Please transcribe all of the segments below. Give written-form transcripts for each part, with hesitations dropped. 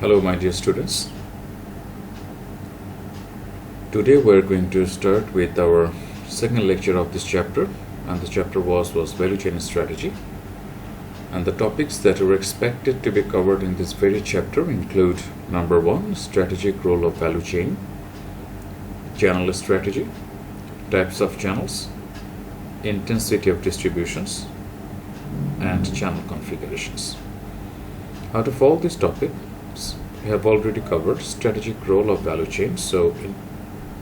Hello, my dear students. Today we're going to start with our second lecture of this chapter, and the chapter was value chain strategy. And the topics that are expected to be covered in this very chapter include number 1, strategic role of value chain, channel strategy, types of channels, intensity of distributions, and channel configurations. Out of all these topics, we have already covered strategic role of value chain. So in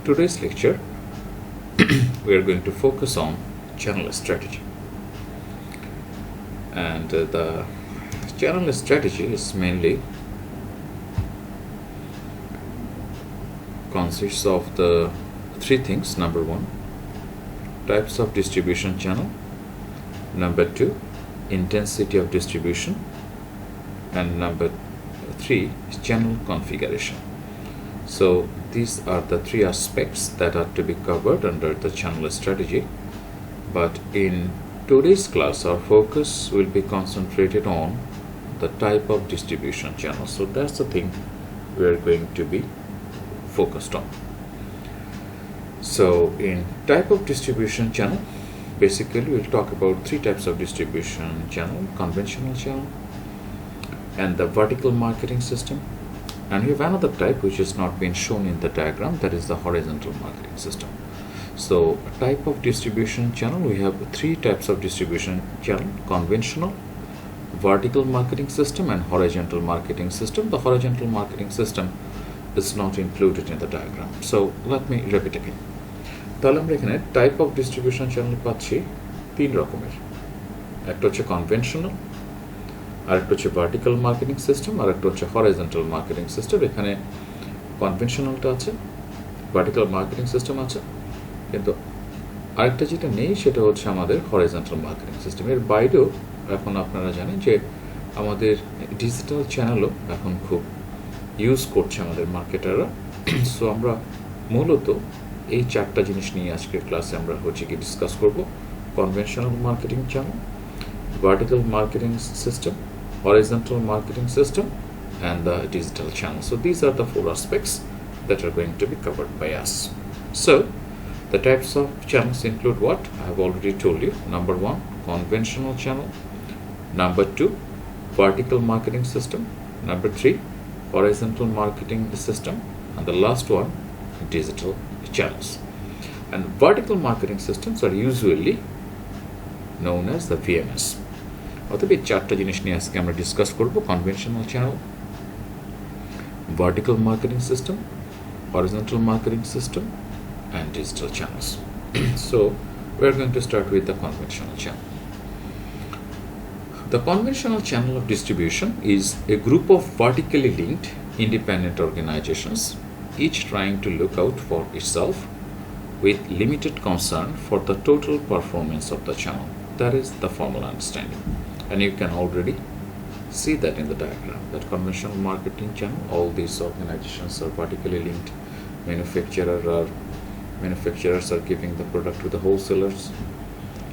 today's lecture, we are going to focus on channel strategy. And the channel strategy is mainly consists of the three things. Number 1, types of distribution channel. Number 2, intensity of distribution. And number 3 is channel configuration. So these are the three aspects that are to be covered under the channel strategy. But in today's class, our focus will be concentrated on the type of distribution channel. So that's the thing we are going to be focused on. So in type of distribution channel, basically we'll talk about three types of distribution channel: conventional channel, and the vertical marketing system. And we have another type which is not been shown in the diagram, that is the horizontal marketing system. So type of distribution channel, we have three types of distribution channel: conventional, vertical marketing system, and horizontal marketing system. The horizontal marketing system is not included in the diagram. So let me repeat again. তাহলে আমরা এখানে type of distribution channel পাচ্ছি তিন রকমের। একটা হচ্ছে conventional, আরেকটা হচ্ছে ভার্টিক্যাল মার্কেটিং সিস্টেম, আর একটা হচ্ছে হরাইজন্টাল মার্কেটিং সিস্টেম। এখানে কনভেনশনালটা আছে, ভার্টিক্যাল মার্কেটিং সিস্টেম আছে, কিন্তু আরেকটা যেটা নেই সেটা হচ্ছে আমাদের হরাইজন্টাল মার্কেটিং সিস্টেম। এর বাইরেও এখন আপনারা জানেন যে আমাদের ডিজিটাল চ্যানেলও এখন খুব ইউজ করছে আমাদের মার্কেটাররা। সো আমরা মূলত এই চারটা জিনিস নিয়ে আজকের ক্লাসে আমরা হচ্ছে কি ডিসকাস করব: conventional marketing channel, vertical marketing system, horizontal marketing system, and the digital channel. So these are the four aspects that are going to be covered by us. So the types of channels include what? I have already told you. Number 1, conventional channel. Number 2, vertical marketing system. Number 3, horizontal marketing system. And the last one, digital channels. And vertical marketing systems are usually known as the VMS. অতএব এই চারটা জিনিস নিয়ে আজকে আমরা discuss করব: conventional channel, vertical marketing system, horizontal marketing system, and digital channels. So we're going to start with the conventional channel. The conventional channel of distribution is a group of vertically linked independent organizations, each trying to look out for itself with limited concern for the total performance of the channel. That is the formal understanding. And you can already see that in the diagram, that conventional marketing channel, all these organizations are vertically linked. Manufacturers are giving the product to the wholesalers,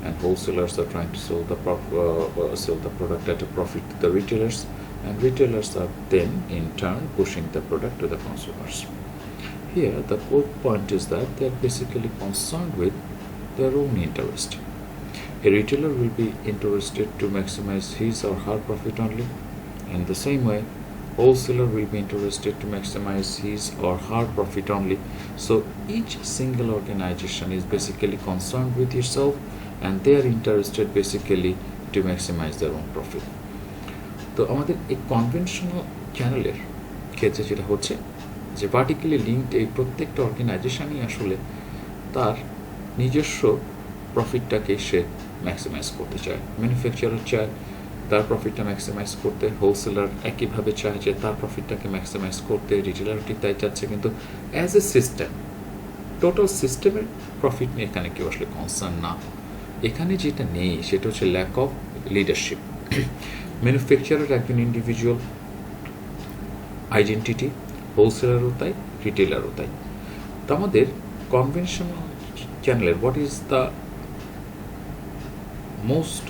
and wholesalers are trying to sell the product at a profit to the retailers, and retailers are then in turn pushing the product to the consumers. Here the core point is that they are basically concerned with their own interest. A retailer will be interested to maximize his or her profit only. In the same way, wholesaler will be interested to maximize his or her profit only. So each single organization is basically concerned with itself, and they are interested basically to maximize their own profit. তো আমাদের এই conventional চ্যানেলের ক্ষেত্রে যেটা হচ্ছে যে vertically linked এই প্রত্যেকটা অর্গানাইজেশনই আসলে তার নিজস্ব প্রফিটটাকে সে ম্যাক্সিমাইজ করতে চায়। ম্যানুফ্যাকচারার চায় তার প্রফিটটা ম্যাক্সিমাইজ করতে, হোলসেলার একইভাবে চায় যে তার প্রফিটটাকে ম্যাক্সিমাইজ করতে, রিটেলার ঠিক তাই চাচ্ছে। কিন্তু অ্যাজ এ সিস্টেম, টোটাল সিস্টেমের প্রফিট নিয়ে এখানে কেউ আসলে কনসার্ন না। এখানে যেটা নেই সেটা হচ্ছে ল্যাক অফ লিডারশিপ। ম্যানুফ্যাকচারার একজন ইন্ডিভিজুয়াল আইডেন্টিটি, হোলসেলারও তাই, রিটেলারও তাই। তো আমাদের কনভেনশনাল চ্যানেলের what is the most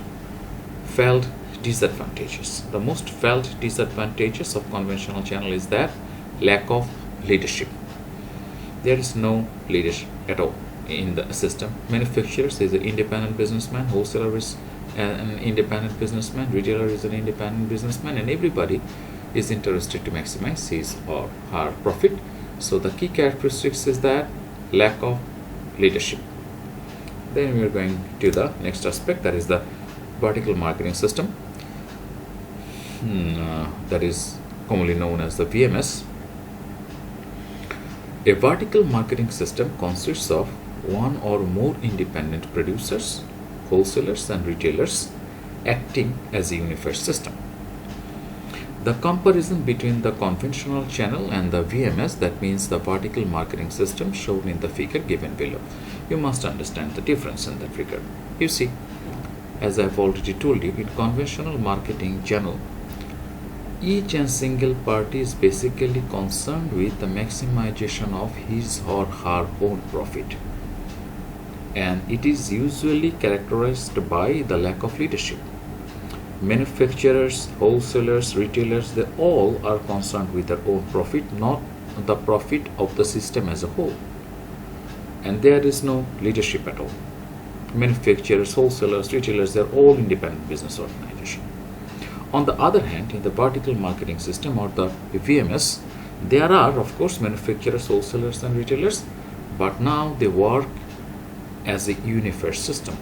felt disadvantages. The most felt disadvantages of conventional channel is that lack of leadership. There is no leadership at all in the system. Manufacturers is an independent businessman, wholesaler is an independent businessman, retailer is an independent businessman, and everybody is interested to maximize his or her profit. So the key characteristics is that lack of leadership. Then we are going to the next aspect, that is the vertical marketing system, that is commonly known as the VMS. A vertical marketing system consists of one or more independent producers, wholesalers, and retailers acting as a unified system. The comparison between the conventional channel and the VMS, that means the vertical marketing system, shown in the figure given below. You must understand the difference in that figure. You see, as I've already told you, in conventional marketing channel, each and single party is basically concerned with the maximization of his or her own profit, and it is usually characterized by the lack of leadership. Manufacturers, wholesalers, retailers, they all are concerned with their own profit, not the profit of the system as a whole. And there is no leadership at all. Manufacturers, wholesalers, retailers, they're all independent business organizations. On the other hand, in the vertical marketing system or the VMS, there are, of course, manufacturers, wholesalers, and retailers, but now they work as a unified system.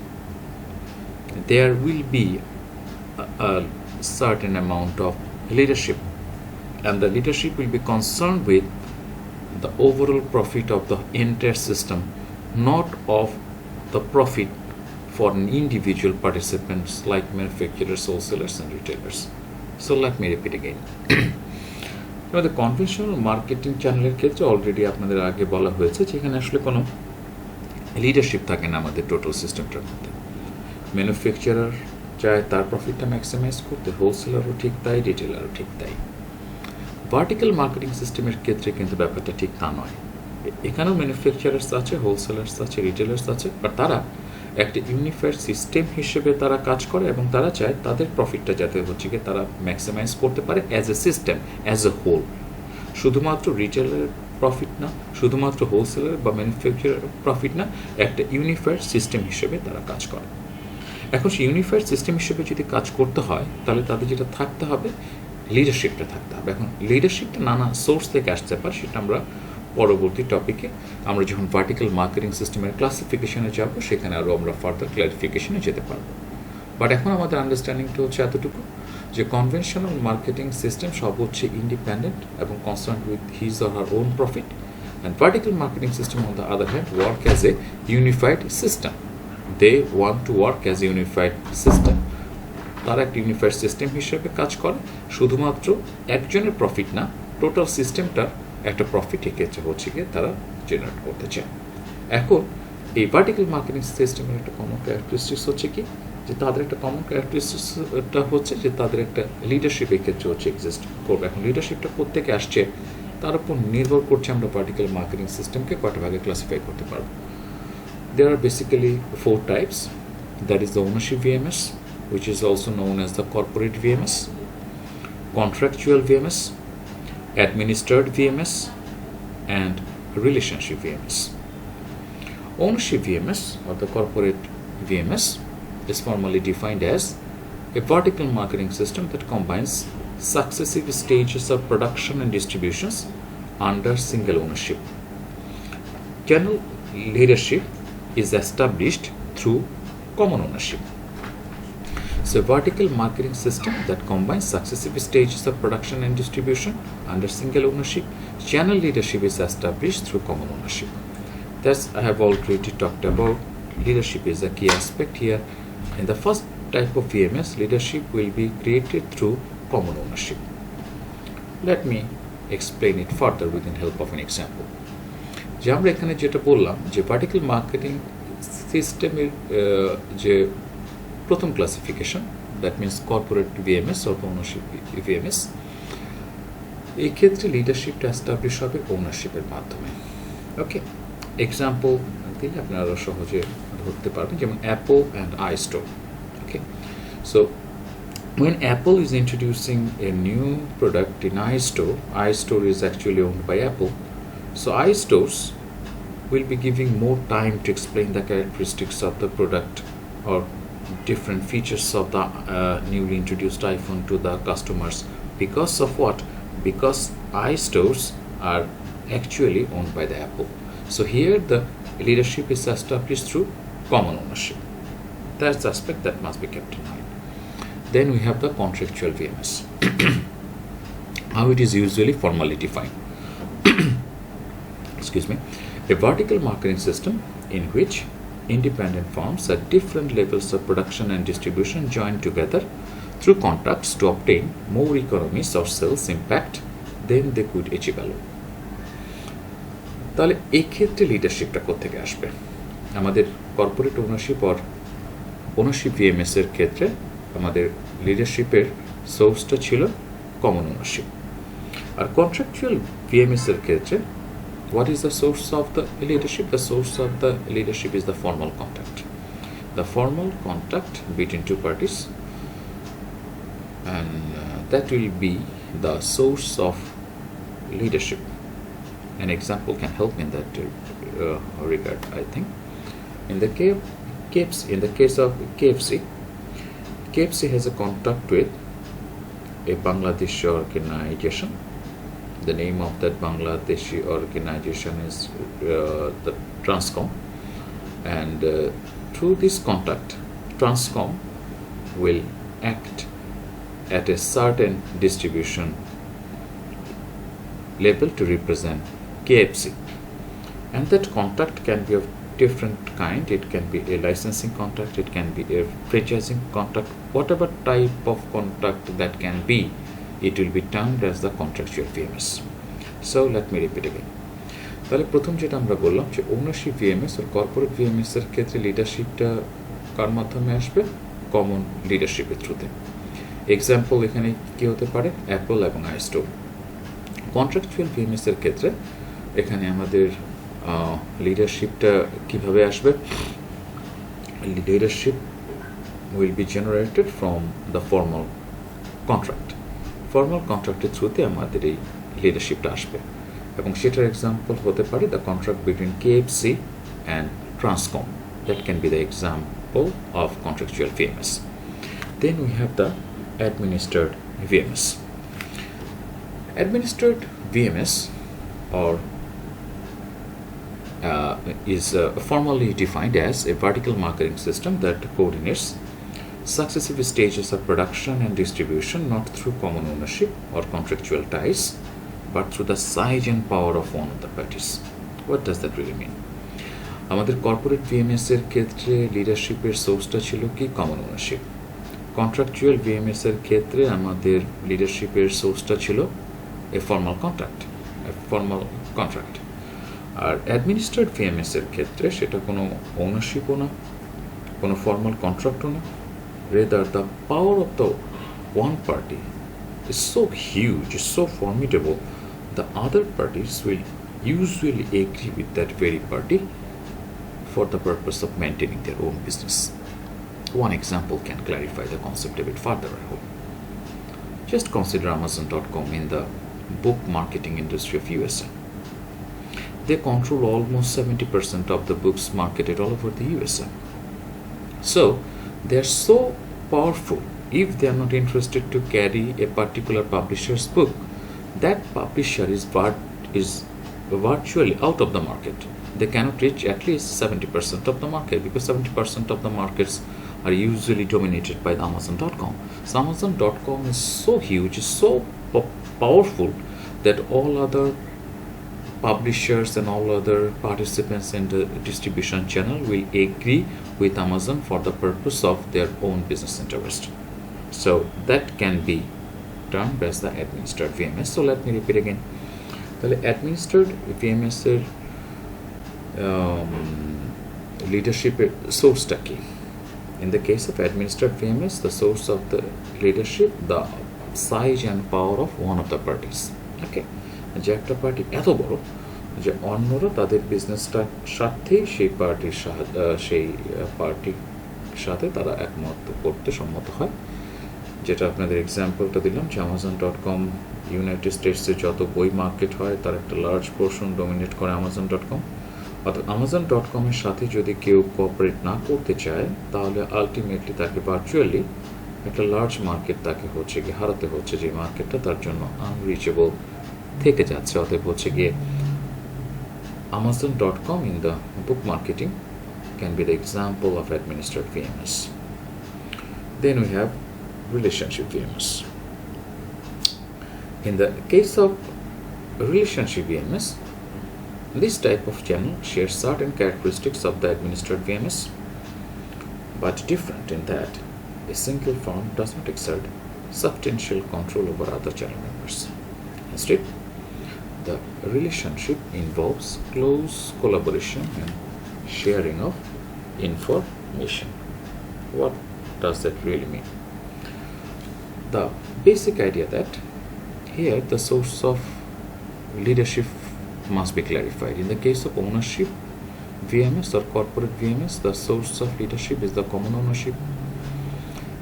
There will be a certain amount of leadership, and the leadership will be concerned with the overall profit of the entire system, not of the profit for an individual participants like manufacturers, wholesalers, and retailers. So let me repeat again. The conventional marketing চ্যানেলের ক্ষেত্রে already আপনাদের আগে বলা হয়েছে যে এখানে আসলে কোনো লিডারশিপ থাকে না আমাদের টোটাল সিস্টেমটার মধ্যে। ম্যানুফ্যাকচারার চায় তার প্রফিটটা ম্যাক্সিমাইজ করতে, হোলসেলারও ঠিক তাই, রিটেলারও ঠিক তাই। ভার্টিক্যাল মার্কেটিং সিস্টেমের ক্ষেত্রে কিন্তু ব্যাপারটা ঠিক তা নয়। এখানেও ম্যানুফ্যাকচারার্স আছে, হোলসেলার্স আছে, রিটেলার্স আছে, বাট তারা একটা ইউনিফাইড সিস্টেম হিসেবে তারা কাজ করে এবং তারা চায় তাদের প্রফিটটা যাতে হচ্ছে গিয়ে তারা ম্যাক্সিমাইজ করতে পারে as a system, as a whole. শুধুমাত্র রিটেলারের প্রফিট না, শুধুমাত্র হোলসেলার বা ম্যানুফ্যাকচারার প্রফিট না, একটা ইউনিফাইড সিস্টেম হিসেবে তারা কাজ করে। এখন সেই ইউনিফাইড সিস্টেম হিসেবে যদি কাজ করতে হয় তাহলে তাদের যেটা থাকতে হবে, লিডারশিপটা থাকতে হবে। এখন লিডারশিপটা নানা সোর্স থেকে আসতে পারে, সেটা আমরা পরবর্তী টপিকে আমরা যখন ভার্টিক্যাল মার্কেটিং সিস্টেমের ক্লাসিফিকেশনে যাব সেখানে আরও আমরা ফার্দার ক্লারিফিকেশনে যেতে পারবো। বাট এখন আমাদের আন্ডারস্ট্যান্ডিংটা হচ্ছে এতটুকু যে কনভেনশনাল মার্কেটিং সিস্টেম সব হচ্ছে ইন্ডিপেন্ডেন্ট এবং concern with his or her own profit, and vertical marketing system on the other hand work as a unified system. They want to work as a unified system. তারা একটা unified system হিসেবে কাজ করে, শুধুমাত্র একজনের profit না, total সিস্টেমটার একটা profit এক্ষেত্রে হচ্ছে গিয়ে তারা জেনারেট করতে চায়। এখন এই ভার্টিক্যাল মার্কেটিং সিস্টেমের একটা কমন ক্যারেক্টারিস্টিক্স হচ্ছে কি, যে তাদের একটা কমন ক্যারেক্টারিস্টিক্সটা হচ্ছে যে তাদের একটা লিডারশিপ এক্ষেত্রে হচ্ছে এক্সিস্ট করবে। এখন লিডারশিপটা কোত্থেকে আসছে তার উপর নির্ভর করছে আমরা ভার্টিক্যাল মার্কেটিং সিস্টেমকে কয়টা ভাগে ক্লাসিফাই করতে পারবো। There are basically 4 types. That is the ownership VMS, which is also known as the corporate VMS, contractual VMS, administered VMS, and relationship VMS. Ownership VMS or the corporate VMS is formally defined as a vertical marketing system that combines successive stages of production and distributions under single ownership. Channel leadership is established through common ownership. So a vertical marketing system that combines successive stages of production and distribution under single ownership. Channel leadership is established through common ownership. Thus, I have already talked about leadership is a key aspect here. In the first type of VMS, leadership will be created through common ownership. Let me explain it further with the help of an example. যে আমরা এখানে যেটা বললাম যে vertical marketing সিস্টেমের যে প্রথম classification, that means corporate VMS or ownership VMS, এই ক্ষেত্রে লিডারশিপটা এস্টাবলিশ হবে ওনারশিপের মাধ্যমে। ওকে, এক্সাম্পল দিলে আপনারা সহজে ধরতে পারবেন, যেমন Apple and iStore. Okay, so When Apple is introducing a new product in iStore, iStore is actually owned by Apple. So iStores will be giving more time to explain the characteristics of the product or different features of the newly introduced iPhone to the customers. Because of what? Because iStores are actually owned by the Apple. So here the leadership is established through common ownership. That's the aspect that must be kept in mind. Then we have the contractual VMS. How it is usually formally defined. Excuse me. A vertical marketing system in which independent firms at different levels of production and distribution join together through contracts to obtain more economies or sales impact than they could achieve alone. তাহলে এই ক্ষেত্রে লিডারশিপটা কোত্থেকে আসবে? আমাদের corporate ownership or ownership VMS এর ক্ষেত্রে আমাদের লিডারশিপের সোর্সটা ছিল কমন ওনারশিপ। আর কন্ট্রাকচুয়াল ভিএমএস এর ক্ষেত্রে what is the source of the leadership? The source of the leadership is the formal contract. The formal contract between two parties, and that will be the source of leadership. An example can help in that regard, I think. In the case of KFC has a contract with a Bangladeshi organization. The name of that Bangladeshi organization is the Transcom, and through this contract, Transcom will act at a certain distribution level to represent KFC, and that contract can be of different kind. It can be a licensing contract, it can be a franchising contract, whatever type of contract that can be, it will be termed as the contractual VMS. So let me repeat again. তাহলে প্রথম যেটা আমরা বললাম যে ownership VMS আর corporate VMS এর ক্ষেত্রে লিডারশিপটা কার মাধ্যমে আসবে? কমন লিডারশিপের থ্রুতে। এক্সাম্পল এখানে কি হতে পারে? অ্যাপল এবং আইস্টোর। কন্ট্রাকচুয়াল ভিএমএস এর ক্ষেত্রে এখানে আমাদের লিডারশিপটা কিভাবে আসবে? Leadership will be generated from the formal contract. Formal কন্ট্রাক্টের থ্রুতে আমাদের এই লিডারশিপটা আসবে এবং সেটার এক্সাম্পল হতে পারে the contract between KFC and Transcom. That can be the example of contractual VMS. Then we have the administered VMS. Administered VMS or is formally defined as a vertical marketing system that coordinates successive stages of production and distribution not through common ownership or contractual ties but through the size and power of one of the parties. What does that really mean? আমাদের corporate VMS এর ক্ষেত্রে লিডারশিপের সোর্সটা ছিল কি? Common ownership. Contractual VMS এর ক্ষেত্রে আমাদের লিডারশিপের সোর্সটা ছিল a formal contract. আর অ্যাডমিনিস্ট্রেড ভিএমএস এর ক্ষেত্রে সেটা কোনো ওনারশিপও না, কোনো ফর্মাল কন্ট্রাক্টও না। Rather the power of the one party is so huge, is so formidable, the other parties will usually agree with that very party for the purpose of maintaining their own business. One example can clarify the concept a bit further, I hope. Just consider Amazon.com in the book marketing industry of USA. They control almost 70% of the books marketed all over the USA. So they are so powerful. If they are not interested to carry a particular publisher's book, that publisher is virtually out of the market. They cannot reach at least 70% of the market because 70% of the markets are usually dominated by the Amazon.com. So Amazon.com is so huge, is so powerful that all other publishers and all other participants in the distribution channel will agree with Amazon for the purpose of their own business interest. So that can be termed as the administered VMS. So let me repeat again. The administered VMS এর leadership source টা কি? In the case of administered VMS, the source of the leadership, the size and power of one of the parties. Okay, যে একটা party এত বড় যে অন্যরা তাদের বিজনেসটার সাথে সেই পার্টির সাথে তারা একমত করতে সম্মত হয় যেটা আপনাদের এক্সাম্পলটা দিলাম যে Amazon.com ইউনাইটেড স্টেটসে যত বই মার্কেট হয় তার একটা লার্জ পোর্শন ডোমিনেট করে Amazon.com। অর্থাৎ Amazon.com-এর সাথে যদি কেউ কোঅপারেট না করতে চায় তাহলে আলটিমেটলি তাকে ভার্চুয়ালি একটা লার্জ মার্কেট তাকে হচ্ছে গিয়ে হারাতে হচ্ছে, যে মার্কেটটা তার জন্য আনরিচেবল থেকে যাচ্ছে। অতএব হচ্ছে গিয়ে Amazon.com in the book marketing can be the example of administered VMS. Then we have relationship VMS. In the case of relationship VMS, this type of channel shares certain characteristics of the administered VMS, but different in that a single firm does not exert substantial control over other channel members. Instead, the relationship involves close collaboration and sharing of information. What does that really mean? The basic idea that here the source of leadership must be clarified. In the case of ownership VMS or corporate VMS, the source of leadership is the common ownership.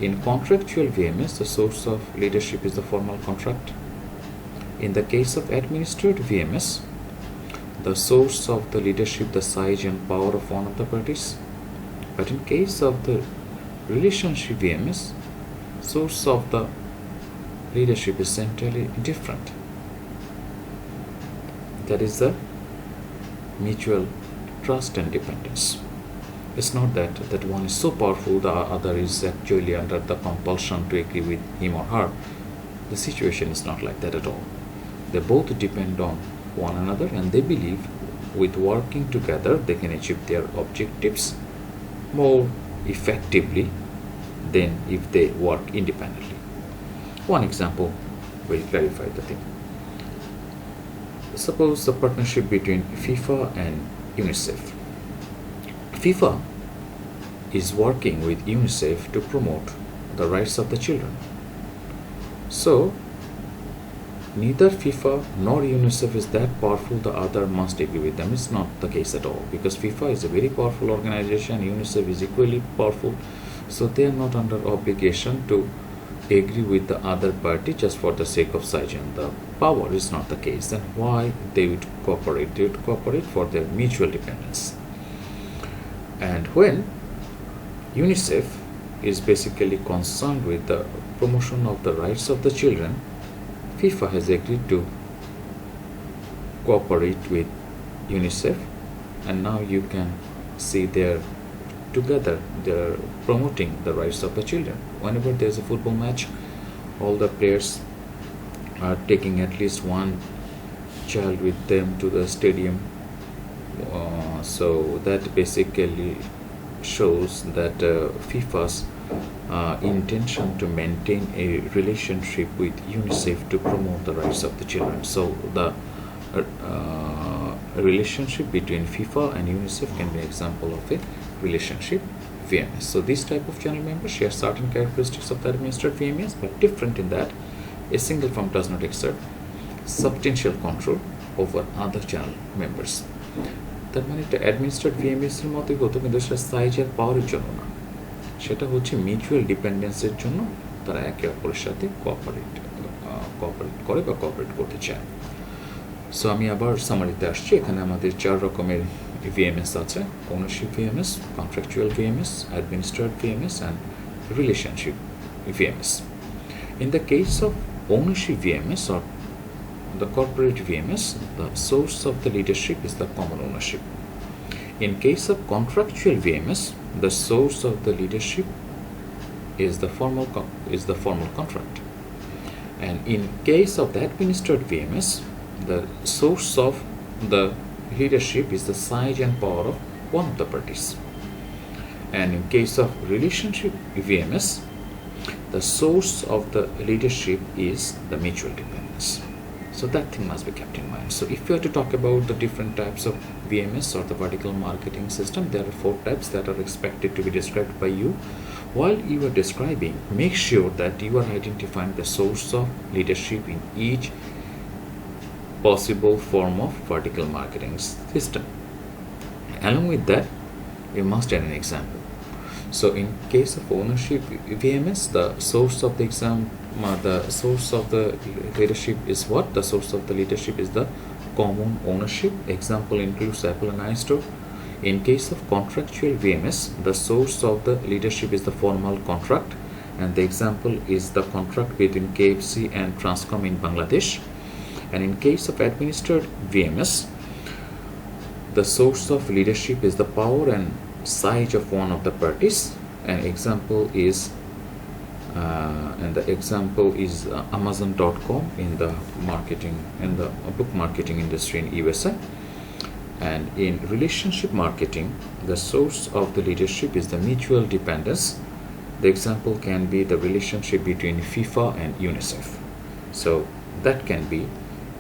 In contractual VMS, the source of leadership is the formal contract. In the case of administered VMS, the source of the leadership, the size and power of one of the parties. But in case of the relationship VMS, source of the leadership is entirely different. That is the mutual trust and dependence. It's not that one is so powerful, the other is actually under the compulsion to agree with him or her. The situation is not like that at all. They both depend on one another and they believe with working together they can achieve their objectives more effectively than if they work independently. One example will clarify the thing. Suppose the partnership between FIFA and UNICEF. FIFA is working with UNICEF to promote the rights of the children. So, neither FIFA nor UNICEF is that powerful the other must agree with them. It's not the case at all, because FIFA is a very powerful organization, UNICEF is equally powerful, so they are not under obligation to agree with the other party just for the sake of size and the power. Is not the case. Then why they would cooperate? They would cooperate for their mutual dependence. And when UNICEF is basically concerned with the promotion of the rights of the children, FIFA has agreed to cooperate with UNICEF, and now you can see they're together, they're promoting the rights of the children. Whenever there's a football match, all the players are taking at least one child with them to the stadium. So that basically shows that FIFA's intention to maintain a relationship with UNICEF to promote the rights of the children. So the relationship between FIFA and UNICEF can be an example of a relationship VMS. So this type of channel members share certain characteristics of the administered VMS, but different in that a single firm does not exert substantial control over other channel members. তার মানে একটা অ্যাডমিনিস্ট্রেড VMS এর মতোই হতো, কিন্তু সেটা size আর পাওয়ারের জন্য না, সেটা হচ্ছে মিউচুয়াল ডিপেন্ডেন্সের জন্য তারা একে অপরের সাথে কোঅপারেট করে বা কোঅপারেট করতে চায়। সো আমি আবার সামারিতে আসছি। এখানে আমাদের 4 রকমের VMS আছে: ownership VMS, contractual VMS, অ্যাডমিনিস্ট্রেড VMS and relationship VMS. In the case of ownership VMS or the corporate VMS, the source of the leadership is the common ownership. In case of contractual VMS, the source of the leadership is the formal contract. And in case of the administered VMS, the source of the leadership is the size and power of one of the parties. And in case of relationship VMS, the source of the leadership is the mutual dependence. So that thing must be kept in mind. So if you are to talk about the different types of VMS or the vertical marketing system, there are 4 types that are expected to be described by you. While you are describing, make sure that you are identifying the source of leadership in each possible form of vertical marketing system. Along with that, you must add an example. So in case of ownership VMS, the source of the the source of the leadership is what? The source of the leadership is the common ownership. Example includes Apple and iStore. In case of contractual VMS, the source of the leadership is the formal contract, and the example is the contract between KFC and Transcom in Bangladesh. And in case of administered VMS, the source of leadership is the power and size of one of the parties. An example is Amazon.com in the book marketing industry in USA. And in relationship marketing, the source of the leadership is the mutual dependence. The example can be the relationship between FIFA and UNICEF. So that can be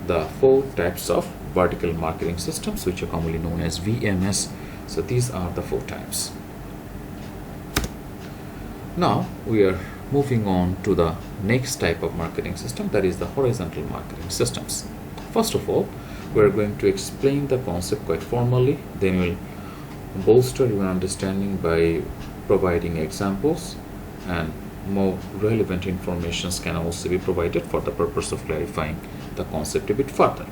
the 4 types of vertical marketing systems, which are commonly known as VMS. So these are the 4 types. Now we are moving on to the next type of marketing system, that is the horizontal marketing systems. First of all, we are going to explain the concept quite formally, then we'll bolster your understanding by providing examples, and more relevant informations can also be provided for the purpose of clarifying the concept a bit further.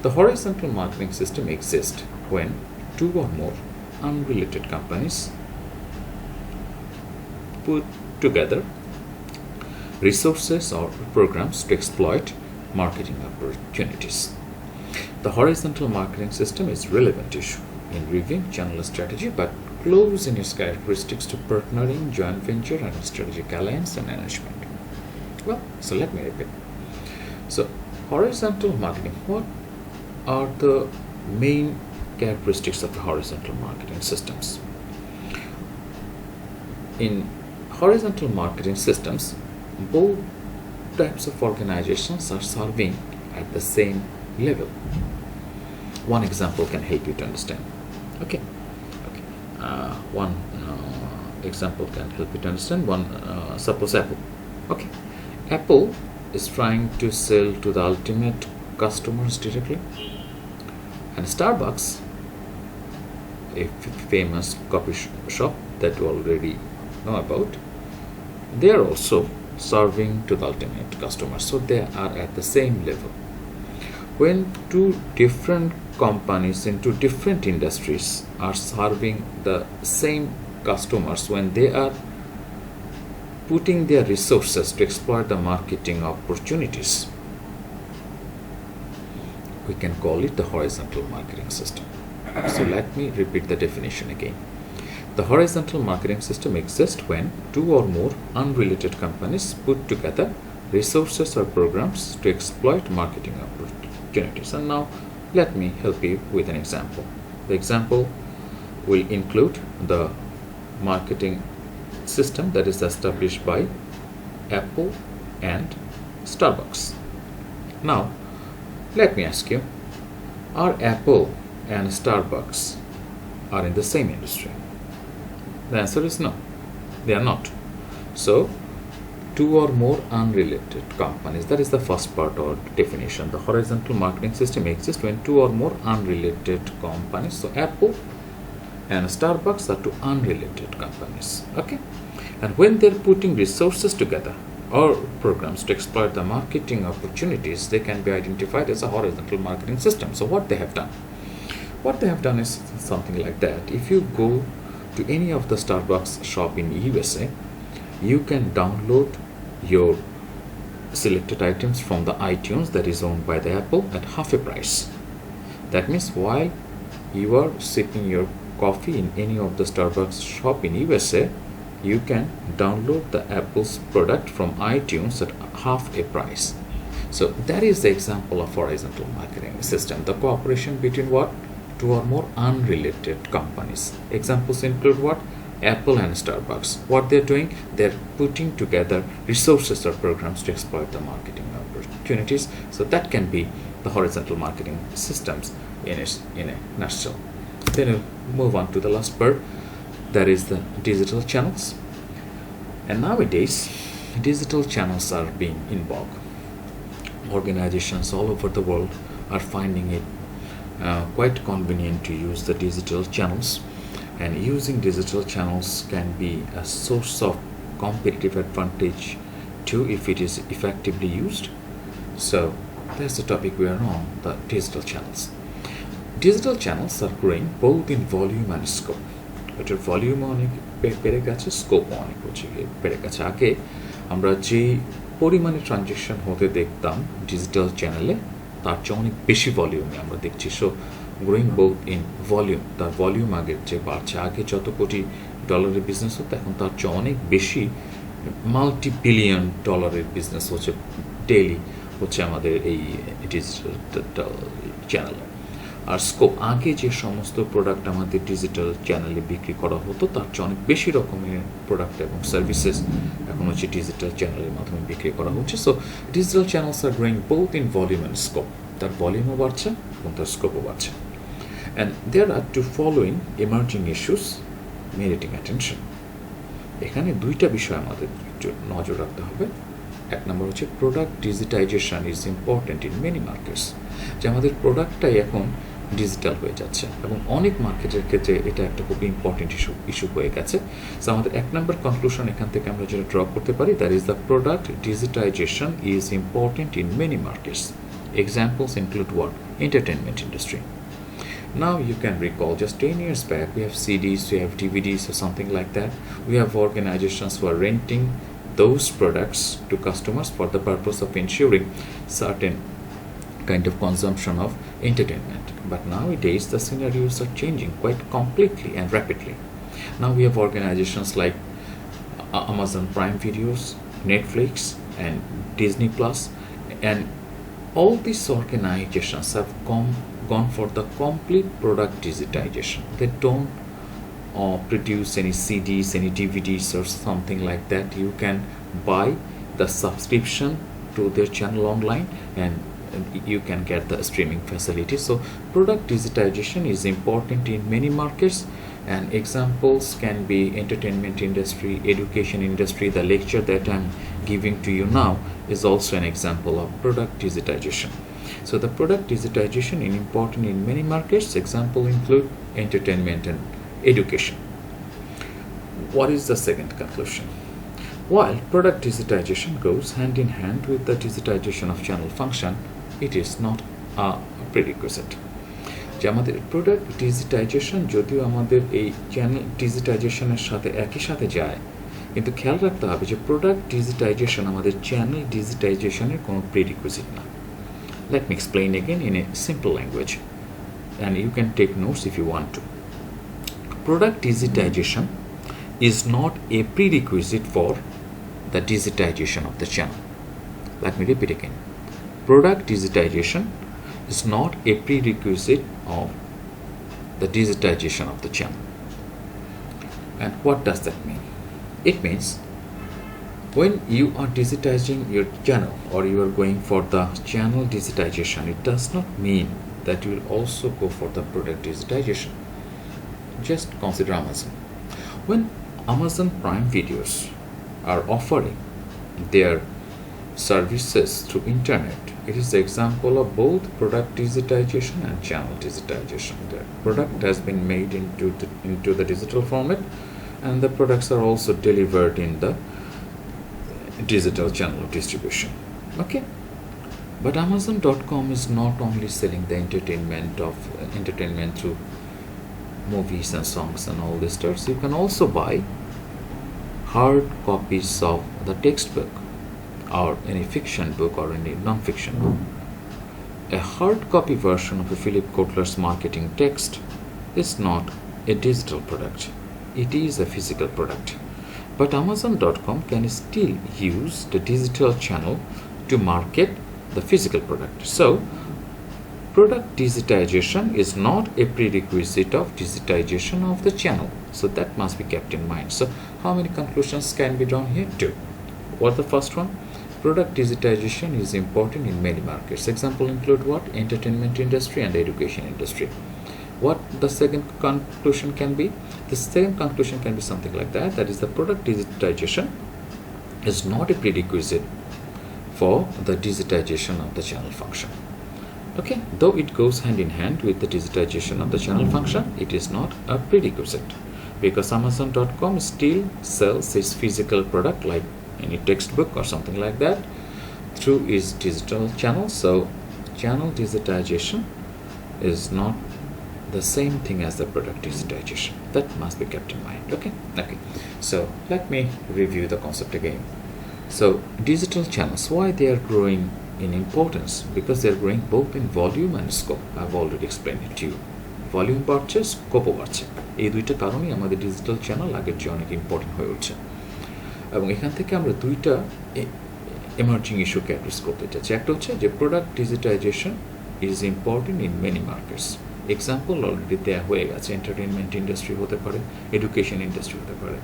The horizontal marketing system exists when 2 or more unrelated companies put together resources or programs to exploit marketing opportunities. The horizontal marketing system is a relevant issue in reviewing channel strategy, but close in its characteristics to partnering, joint venture, and strategic alliance and management. Well, so let me repeat. So, horizontal marketing, what are the main characteristics of the horizontal marketing systems? In horizontal marketing systems, both types of organizations are serving at the same level. One example can help you to understand. One example can help you to understand. Suppose Apple. Apple is trying to sell to the ultimate customers directly, and Starbucks, a famous coffee shop that you already know about, they are also serving to the ultimate customers. So they are at the same level. When 2 different companies in 2 different industries are serving the same customers, when they are putting their resources to exploit the marketing opportunities, we can call it the horizontal marketing system. So let me repeat the definition again. The horizontal marketing system exists when 2 or more unrelated companies put together resources or programs to exploit marketing opportunities. And now let me help you with an example. The example will include the marketing system that is established by Apple and Starbucks. Now let me ask you, are Apple and Starbucks are in the same industry? The answer is no, they are not. So 2 or more unrelated companies, that is the first part of definition. The horizontal marketing system exists when 2 or more unrelated companies. So Apple and Starbucks are 2 unrelated companies. And when they're putting resources together or programs to exploit the marketing opportunities, they can be identified as a horizontal marketing system. So what they have done? What they have done is something like that. If you go to any of the Starbucks shop in USA, you can download your selected items from the iTunes that is owned by the Apple at half a price. That means while you are sipping your coffee in any of the Starbucks shop in USA, you can download the Apple's product from iTunes at half a price. So that is the example of horizontal marketing system. The cooperation between what? 2 or more unrelated companies. Examples include what? Apple and Starbucks. What they're doing? They're putting together resources or programs to exploit the marketing opportunities. So that can be the horizontal marketing systems in a nutshell. Then we'll move on to the last part, that is the digital channels. And nowadays, digital channels are being in vogue. Organizations all over the world are finding it quite convenient to use the digital channels, and using digital channels can be a source of competitive advantage too if it is effectively used. So that's the topic we are on, the digital channels. Digital channels are growing both in volume and scope. এটার volume অনেক বেড়ে গেছে, scope অনেক বেড়ে গেছে। আগে আমরা যে পরিমাণে ট্রানজ্যাকশন হতে দেখতাম ডিজিটাল চ্যানেলে তার চেয়ে অনেক বেশি ভলিউমে আমরা দেখছি। So growing both in volume, তার ভলিউম আগের যে বাড়ছে। আগে যত কোটি ডলারের বিজনেস হতো এখন তার চেয়ে অনেক বেশি মাল্টি বিলিয়ন ডলারের বিজনেস হচ্ছে ডেইলি হচ্ছে আমাদের এই ডিজিটাল চ্যানেলে। আর স্কোপ, আগে যে সমস্ত প্রোডাক্ট আমাদের ডিজিটাল চ্যানেলে বিক্রি করা হতো তার চেয়ে অনেক বেশি রকমের প্রোডাক্ট এবং সার্ভিসেস এখন হচ্ছে ডিজিটাল চ্যানেলের মাধ্যমে বিক্রি করা হচ্ছে। So digital channels are growing both in volume and scope, তার ভলিউমও বাড়ছে এবং তার স্কোপও বাড়ছে। And there are two following emerging issues meriting attention. এখানে দুইটা বিষয় আমাদের একটু নজর রাখতে হবে। এক নম্বর হচ্ছে product digitisation is important in many markets, যে আমাদের প্রোডাক্টটাই এখন ডিজিটাল হয়ে যাচ্ছে এবং অনেক মার্কেটের ক্ষেত্রে এটা একটা খুব ইম্পর্টেন্ট ইস্যু হয়ে গেছে। সো আমাদের এক নম্বর কনক্লুশন এখান থেকে আমরা যেটা ড্র করতে পারি, that is the product digitisation is important in many markets. Examples include what? Entertainment industry. Now you can recall just 10 years back we have CDs, we have DVDs or something like that. We have organizations who are renting those products to customers for the purpose of ensuring certain kind of consumption of entertainment. But nowadays the scenarios are changing quite completely and rapidly. Now we have organizations like Amazon Prime Videos, Netflix and Disney Plus, and all these organizations have gone for the complete product digitization. They don't produce any CDs, any DVDs or something like that. You can buy the subscription to their channel online and you can get the streaming facility. So product digitization is important in many markets, and examples can be entertainment industry, education industry. The lecture that I'm giving to you now is also an example of product digitization. So the product digitization is important in many markets. Example include entertainment and education. What is the second conclusion? While product digitization goes hand in hand with the digitization of channel function, it is not a prerequisite. যে আমাদের product digitisation যদিও আমাদের এই channel ডিজিটাইজেশনের সাথে একই সাথে যায়, কিন্তু খেয়াল রাখতে হবে যে প্রোডাক্ট ডিজিটাইজেশন আমাদের চ্যানেল ডিজিটাইজেশনের কোনো প্রিরিকুইজিট না। Let me explain again in a simple language and you can take notes if you want to. Product digitization is not a prerequisite for the digitization of the channel. Let me repeat again. Product digitization is not a prerequisite of the digitization of the channel. And what does that mean? It means when you are digitizing your channel or you are going for the channel digitization, it does not mean that you will also go for the product digitization. Just consider Amazon. When Amazon Prime Videos are offering their services through internet, it is the example of both product digitization and channel digitization. The product has been made into the digital format and the products are also delivered in the digital channel of distribution. Okay, but Amazon.com is not only selling the entertainment through movies and songs and all this stuff. You can also buy hard copies of the textbook or any fiction book or any non-fiction book. A hard copy version of a Philip Kotler's marketing text is not a digital product. It is a physical product. But Amazon.com can still use the digital channel to market the physical product. So product digitization is not a prerequisite of digitization of the channel. So that must be kept in mind. So how many conclusions can be drawn here? 2. What the first one? Product digitization is important in many markets. Example include what? Entertainment industry and education industry. What the second conclusion can be? The second conclusion can be something like that. That is the product digitization is not a prerequisite for the digitization of the channel function. Okay, though it goes hand in hand with the digitization of the channel function, it is not a prerequisite. because Amazon.com still sells its physical product like any textbook or something like that through its digital channel. So channel digitization is not the same thing as the product digitization. That must be kept in mind. Okay. So let me review the concept again. So digital channels, why they are growing in importance? Because they are growing both in volume and scope. I've already explained it to you. Volume বাড়ছে, স্কোপও বাড়ছে। এই দুইটা কারণেই আমাদের digital channel আগের চেয়ে অনেক important হয়ে উঠছে। এবং এখান থেকে আমরা দুইটা এমার্জিং ইস্যুকে অ্যাড্রেস করতে চাচ্ছি। একটা হচ্ছে যে product digitisation is important in many markets. Example already দেওয়া হয়ে গেছে, এন্টারটেনমেন্ট ইন্ডাস্ট্রি হতে পারে, এডুকেশন ইন্ডাস্ট্রি হতে পারে।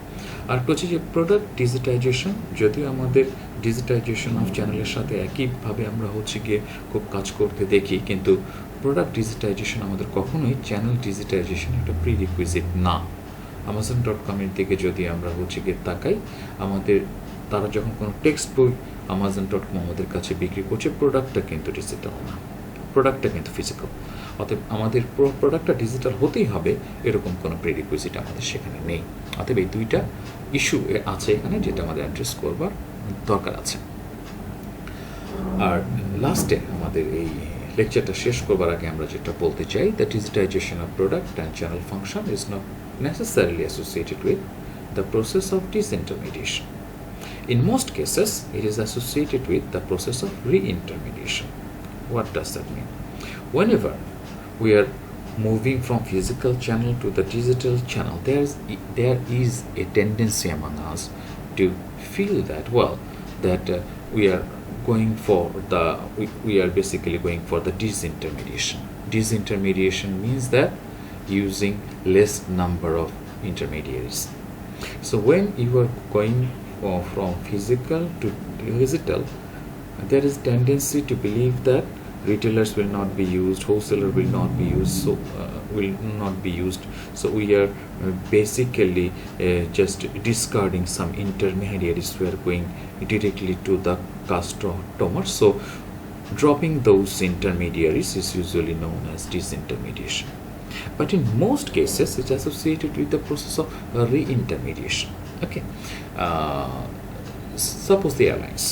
আর হচ্ছে যে প্রোডাক্ট ডিজিটাইজেশন, যদিও আমাদের ডিজিটাইজেশন অফ চ্যানেলের সাথে একইভাবে আমরা হচ্ছে গিয়ে খুব কাজ করতে দেখি, কিন্তু প্রোডাক্ট ডিজিটাইজেশন আমাদের কখনোই চ্যানেল ডিজিটাইজেশন একটা প্রিরিকুইজিট না। Amazon.com-এর দিকে যদি আমরা হচ্ছে গিয়ে তাকাই, আমাদের তারা যখন কোনো টেক্সট বই Amazon.com আমাদের কাছে বিক্রি করছে, প্রোডাক্টটা কিন্তু ডিজিটাল না, প্রোডাক্টটা কিন্তু ফিজিক্যাল। অতএব আমাদের প্রোডাক্টটা ডিজিটাল হতেই হবে এরকম কোনো প্রিরিকুইজিট আমাদের সেখানে নেই। অতএব এই দুইটা ইস্যু আছে এখানে, যেটা আমাদের অ্যাড্রেস করবার দরকার আছে। আর লাস্টে আমাদের এই লেকচারটা শেষ করবার আগে আমরা যেটা বলতে চাই, the digitisation of product and channel function is not necessarily associated with the process of disintermediation. In most cases, it is associated with the process of reintermediation. What does that mean? Whenever we are moving from physical channel to the digital channel, there is a tendency among us to feel that, well, that we are going for we are basically going for the disintermediation. Disintermediation means that using less number of intermediaries. So when you are going from physical to digital, there is tendency to believe that retailers will not be used, wholesaler will not be used, so we are basically just discarding some intermediaries. We are going directly to the customer, so dropping those intermediaries is usually known as disintermediation. But in most cases, it's associated with the process of reintermediation. Okay, suppose the airlines,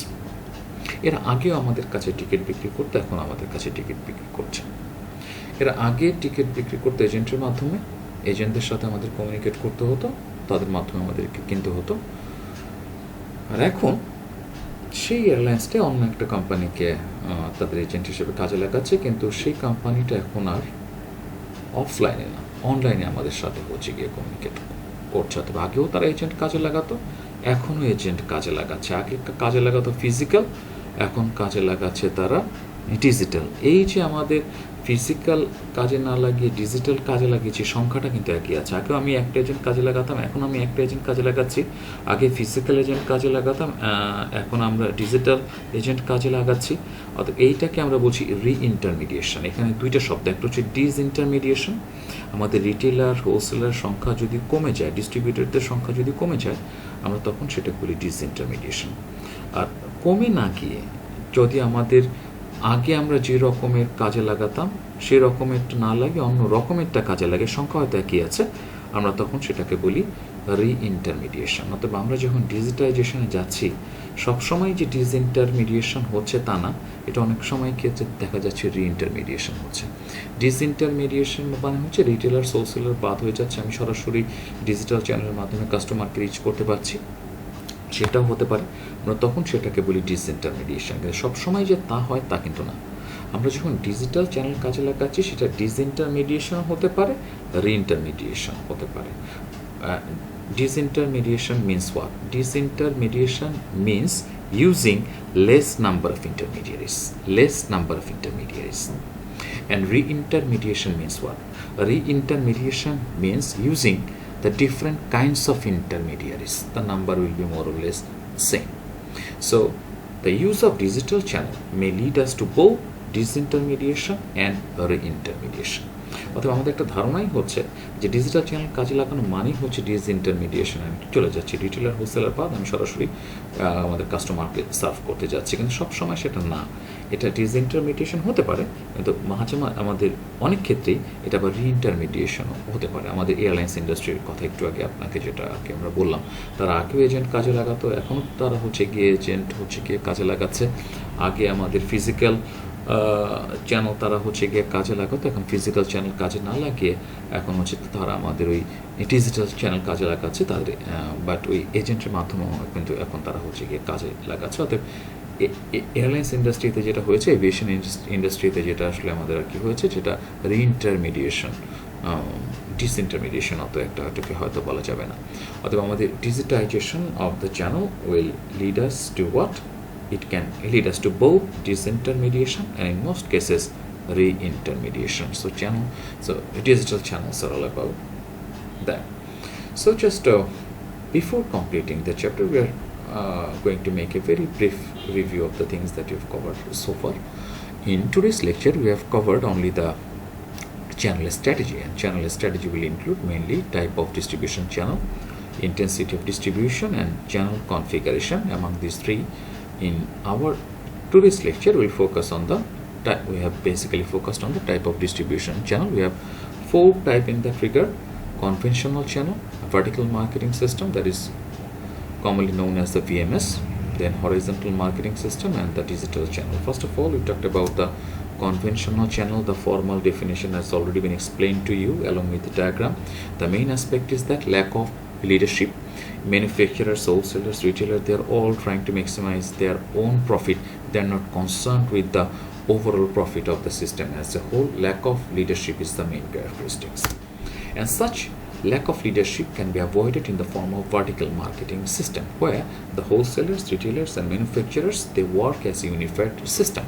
এরা আগেও আমাদের কাছে ticket বিক্রি করতো, এখন আমাদের কাছে ticket বিক্রি করছে। এরা আগে টিকিট বিক্রি করতো এজেন্টের মাধ্যমে, এজেন্টদের সাথে আমাদের কমিউনিকেট করতে হতো, তাদের মাধ্যমে আমাদেরকে কিনতে হতো। আর এখন সেই এয়ারলাইন্সটা অন্য একটা কোম্পানিকে তাদের এজেন্ট হিসেবে কাজে লাগাচ্ছে, কিন্তু সেই কোম্পানিটা এখন আর অফলাইনে না, অনলাইনে আমাদের সাথে হচ্ছে গিয়ে কমিউনিকেট করছে। তবে আগেও তারা এজেন্ট কাজে লাগাতো, এখনও এজেন্ট কাজে লাগাচ্ছে। আগে কাজে লাগাতো ফিজিক্যাল, এখন কাজে লাগাচ্ছে তারা ডিজিটাল। এই যে আমাদের ফিজিক্যাল কাজে না লাগিয়ে ডিজিটাল কাজে লাগিয়েছি, সংখ্যাটা কিন্তু একই আছে। আগেও আমি একটা এজেন্ট কাজে লাগাতাম, এখন আমি একটা এজেন্ট কাজে লাগাচ্ছি। আগে ফিজিক্যাল এজেন্ট কাজে লাগাতাম, এখন আমরা ডিজিটাল এজেন্ট কাজে লাগাচ্ছি। অর্থাৎ এইটাকে আমরা বলছি রিইন্টারমিডিয়েশন। এখানে দুইটা শব্দ, একটা হচ্ছে ডিসইন্টারমিডিয়েশন, আমাদের রিটেলার হোলসেলার সংখ্যা যদি কমে যায়, ডিস্ট্রিবিউটরদের সংখ্যা যদি কমে যায়, আমরা তখন সেটা বলি ডিসইন্টারমিডিয়েশন। আর কমে না গিয়ে যদি আমাদের আগে আমরা যে রকমের কাজে লাগাতাম সেই রকমেরটা না লাগে অন্য রকমেরটা কাজে লাগে, সংখ্যা হয়তো একই আছে, আমরা তখন সেটাকে বলি রিইন্টারমিডিয়েশন। অতএব আমরা যখন ডিজিটাইজেশনে যাচ্ছি, সবসময় যে ডিসইন্টারমিডিয়েশন হচ্ছে তা না, এটা অনেক সময় ক্ষেত্রে দেখা যাচ্ছে রিইন্টারমিডিয়েশন হচ্ছে। ডিসইন্টারমিডিয়েশন মানে হচ্ছে রিটেলার হোলসেলার বাদ হয়ে যাচ্ছে, আমি সরাসরি ডিজিটাল চ্যানেলের মাধ্যমে কাস্টমারকে রিচ করতে পারছি, সেটাও হতে পারে। আমরা তখন সেটাকে বলি ডিসইন্টারমিডিয়েশন। কিন্তু সবসময় যে তা হয় তা কিন্তু না। আমরা যখন ডিজিটাল চ্যানেল কাজে লাগাচ্ছি, সেটা ডিসইন্টারমিডিয়েশন হতে পারে, রিইন্টারমিডিয়েশন হতে পারে। Disintermediation means what? Disintermediation means using less number of intermediaries. And reintermediation means what? Reintermediation means using the different kinds of intermediaries. The number will be more or less same. So the use of digital channel may lead us to both disintermediation and reintermediation. অথবা আমাদের একটা ধারণাই হচ্ছে যে digital channel কাজে লাগানো মানেই হচ্ছে ডিসইন্টারমিডিয়েশন, চলে যাচ্ছে রিটেলার হোলসেলার বাদ আমি সরাসরি আমাদের কাস্টমারকে সার্ভ করতে যাচ্ছি, কিন্তু সবসময় সেটা না। এটা ডিসইন্টারমিডিয়েশন হতে পারে, কিন্তু মাঝে আমাদের অনেক ক্ষেত্রেই এটা আবার রিইন্টারমিডিয়েশনও হতে পারে। আমাদের এয়ারলাইন্স ইন্ডাস্ট্রির কথা একটু আগে আপনাকে যেটা আগে আমরা বললাম, তারা আগেও এজেন্ট কাজে লাগাতো, এখনও তারা হচ্ছে গিয়ে এজেন্ট হচ্ছে গিয়ে কাজে লাগাচ্ছে। আগে আমাদের ফিজিক্যাল চ্যানেল তারা হচ্ছে গিয়ে কাজে লাগাতো, এখন ফিজিক্যাল চ্যানেল কাজে না লাগিয়ে এখন হচ্ছে তারা আমাদের ওই ডিজিটাল চ্যানেল কাজে লাগাচ্ছে তাদের, বাট ওই এজেন্টের মাধ্যমেও কিন্তু এখন তারা হচ্ছে গিয়ে কাজে লাগাচ্ছে। অতএব এয়ারলাইন্স ইন্ডাস্ট্রিতে যেটা হয়েছে, এভিয়েশন ইন্ডাস্ট্রিতে যেটা আসলে আমাদের আর কি হয়েছে, যেটা রিইন্টারমিডিয়েশন, ডিসইন্টারমিডিয়েশন অত একটাকে হয়তো বলা যাবে না। অথবা আমাদের digitisation of the channel will lead us to what? It can lead us to both disintermediation and in most cases reintermediation. So digital channels are all about that. So just before completing the chapter, we are going to make a very brief review of the things that we've covered so far. In today's lecture, we have covered only the channel strategy, and channel strategy will include mainly type of distribution channel, intensity of distribution, and channel configuration. Among these three, in our today's lecture, we'll focus on the we have basically focused on the type of distribution channel. We have 4 types in that regard: conventional channel, a vertical marketing system that is commonly known as the VMS, then horizontal marketing system, and the digital channel. First of all, we talked about the conventional channel. The formal definition has already been explained to you along with the diagram. The main aspect is that lack of leadership. Manufacturers, wholesalers, retailers, they are all trying to maximize their own profit. They are not concerned with the overall profit of the system as a whole. Lack of leadership is the main characteristics, and such lack of leadership can be avoided in the form of vertical marketing system, where the wholesalers, retailers, and manufacturers, they work as a unified system.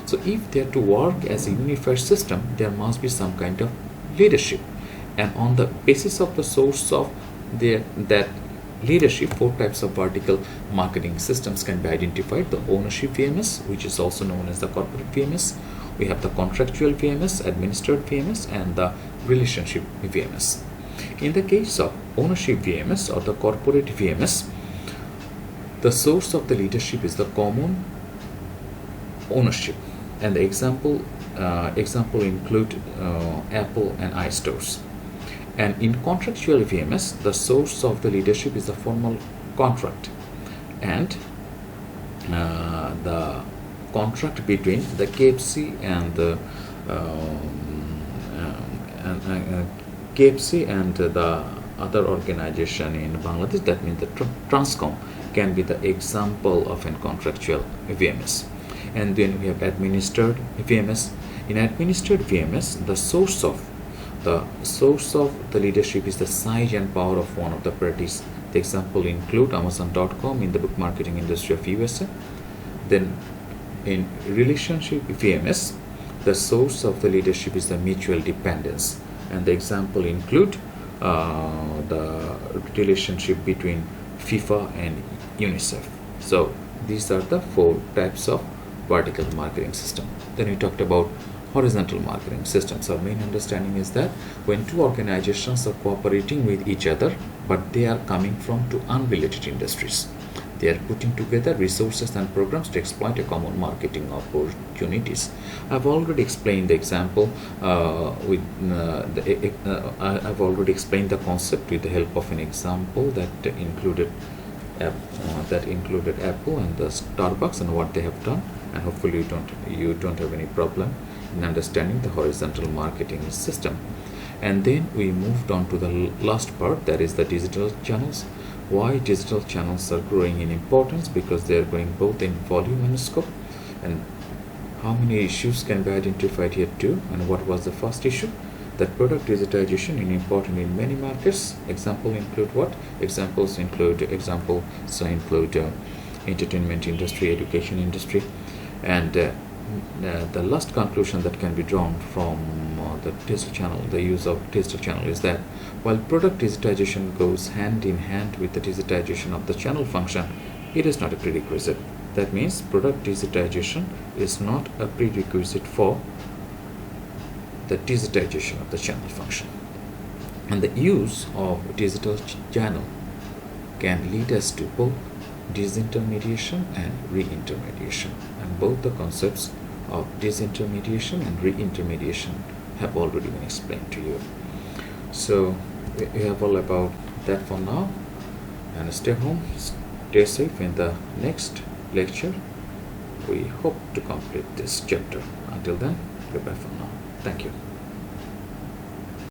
So if they are to work as a unified system, there must be some kind of leadership, and on the basis of the source of that leadership, 4 types of vertical marketing systems can be identified: the ownership VMS, which is also known as the corporate VMS. We have the contractual VMS, administered VMS, and the relationship VMS. In the case of ownership VMS or the corporate VMS, the source of the leadership is the common ownership, and the example include Apple and iStores. And in contractual VMS, the source of the leadership is the formal contract, and the contract between the KFC and the other organization in Bangladesh, that means the Transcom, can be the example of a contractual VMS. And then we have administered VMS. In administered VMS, the source of the leadership is the size and power of one of the parties. The example include Amazon.com in the book marketing industry of USA. Then in relationship VMS, the source of the leadership is the mutual dependence, and the example include the relationship between FIFA and UNICEF. So these are the 4 types of vertical marketing system. Then we talked about horizontal marketing systems. Our main understanding is that when 2 organizations are cooperating with each other, but they are coming from 2 unrelated industries, they are putting together resources and programs to exploit a common marketing opportunities. I've already explained the example I've already explained the concept with the help of an example that included Apple and the Starbucks and what they have done, and hopefully you don't have any problem in understanding the horizontal marketing system. And then we moved on to the last part, that is the digital channels. Why digital channels are growing in importance? Because they are growing both in volume and scope. And how many issues can be identified here too? And what was the first issue? That product digitization is important in many markets. Example include what? Examples include entertainment industry, education industry, and the last conclusion that can be drawn from the digital channel, the use of digital channel, is that while product digitization goes hand in hand with the digitization of the channel function, it is not a prerequisite. That means product digitization is not a prerequisite for the digitization of the channel function. And the use of digital channel can lead us to both disintermediation and reintermediation. And both the concepts of disintermediation and reintermediation have already been explained to you. So we have all about that for now. And stay home, stay safe. In the next lecture, we hope to complete this chapter. Until then, goodbye for now. Thank you.